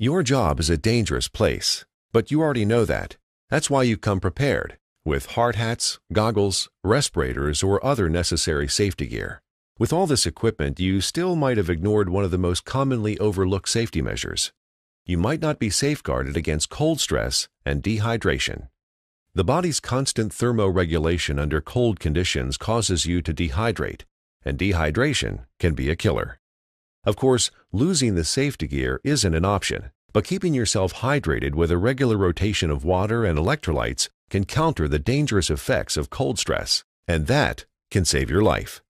Your job is a dangerous place, but you already know that. That's why you come prepared, with hard hats, goggles, respirators, or other necessary safety gear. With all this equipment, you still might have ignored one of the most commonly overlooked safety measures. You might not be safeguarded against cold stress and dehydration. The body's constant thermoregulation under cold conditions causes you to dehydrate, and dehydration can be a killer. Of course, losing the safety gear isn't an option, but keeping yourself hydrated with a regular rotation of water and electrolytes can counter the dangerous effects of cold stress, and that can save your life.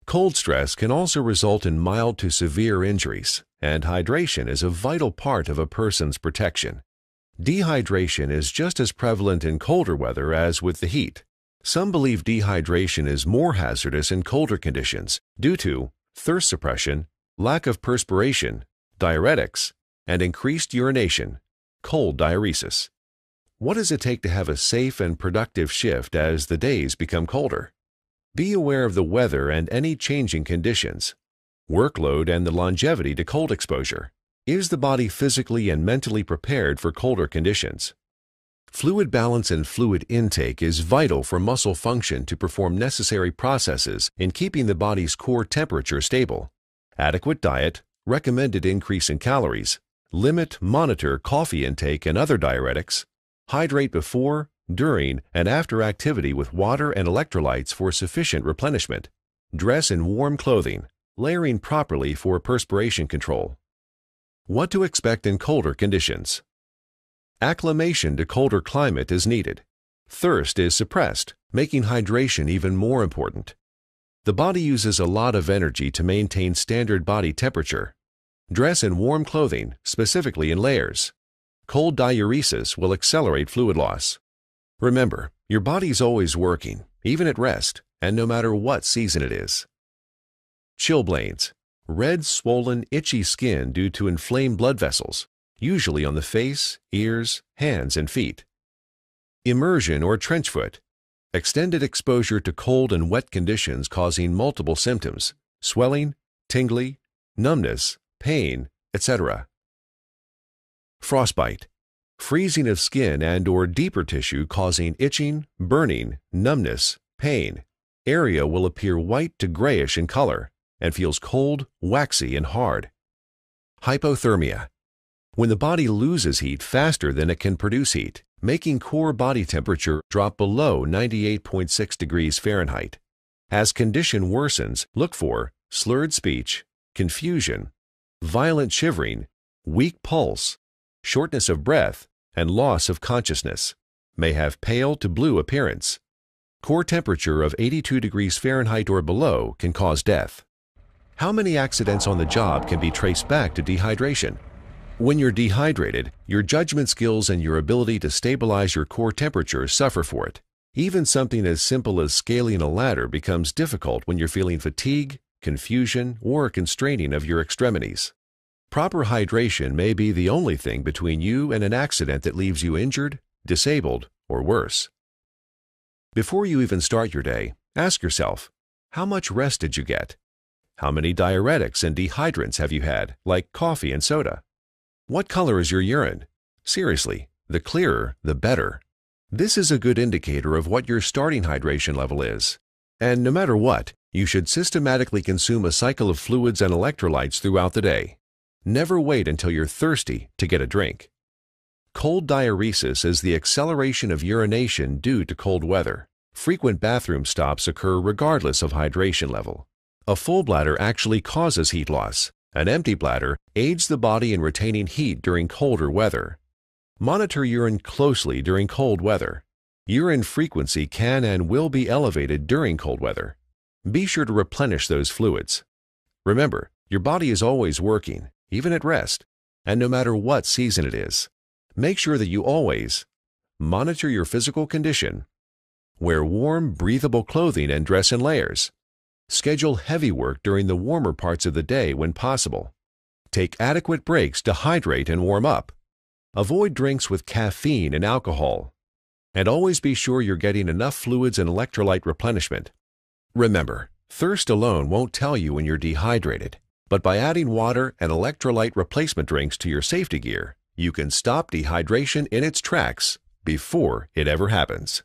Cold stress can also result in mild to severe injuries, and hydration is a vital part of a person's protection. Dehydration is just as prevalent in colder weather as with the heat. Some believe dehydration is more hazardous in colder conditions due to thirst suppression, lack of perspiration, diuretics, and increased urination, cold diuresis. What does it take to have a safe and productive shift as the days become colder? Be aware of the weather and any changing conditions, workload, and the longevity to cold exposure. Is the body physically and mentally prepared for colder conditions? Fluid balance and fluid intake is vital for muscle function to perform necessary processes in keeping the body's core temperature stable. Adequate diet, recommended increase in calories, monitor coffee intake and other diuretics, hydrate before, during, and after activity with water and electrolytes for sufficient replenishment, dress in warm clothing, layering properly for perspiration control. What to expect in colder conditions? Acclimation to colder climate is needed. Thirst is suppressed, making hydration even more important. The body uses a lot of energy to maintain standard body temperature. Dress in warm clothing, specifically in layers. Cold diuresis will accelerate fluid loss. Remember, your body's always working, even at rest, and no matter what season it is. Chilblains. Red, swollen, itchy skin due to inflamed blood vessels, usually on the face, ears, hands, and feet. Immersion or trench foot. Extended exposure to cold and wet conditions causing multiple symptoms, swelling, tingling, numbness, pain, etc. Frostbite. Freezing of skin and/or deeper tissue causing itching, burning, numbness, pain. Area will appear white to grayish in color and feels cold, waxy, and hard. Hypothermia. When the body loses heat faster than it can produce heat, making core body temperature drop below 98.6 degrees Fahrenheit. As condition worsens, look for slurred speech, confusion, violent shivering, weak pulse, shortness of breath, and loss of consciousness. May have pale to blue appearance. Core temperature of 82 degrees Fahrenheit or below can cause death. How many accidents on the job can be traced back to dehydration? When you're dehydrated, your judgment skills and your ability to stabilize your core temperature suffer for it. Even something as simple as scaling a ladder becomes difficult when you're feeling fatigue, confusion, or constraining of your extremities. Proper hydration may be the only thing between you and an accident that leaves you injured, disabled, or worse. Before you even start your day, ask yourself, how much rest did you get? How many diuretics and dehydrants have you had, like coffee and soda? What color is your urine? Seriously, the clearer, the better. This is a good indicator of what your starting hydration level is. And no matter what, you should systematically consume a cycle of fluids and electrolytes throughout the day. Never wait until you're thirsty to get a drink. Cold diuresis is the acceleration of urination due to cold weather. Frequent bathroom stops occur regardless of hydration level. A full bladder actually causes heat loss. An empty bladder aids the body in retaining heat during colder weather. Monitor urine closely during cold weather. Urine frequency can and will be elevated during cold weather. Be sure to replenish those fluids. Remember, your body is always working, even at rest, and no matter what season it is. Make sure that you always monitor your physical condition, wear warm, breathable clothing and dress in layers. Schedule heavy work during the warmer parts of the day when possible. Take adequate breaks to hydrate and warm up. Avoid drinks with caffeine and alcohol. And always be sure you're getting enough fluids and electrolyte replenishment. Remember, thirst alone won't tell you when you're dehydrated. But by adding water and electrolyte replacement drinks to your safety gear, you can stop dehydration in its tracks before it ever happens.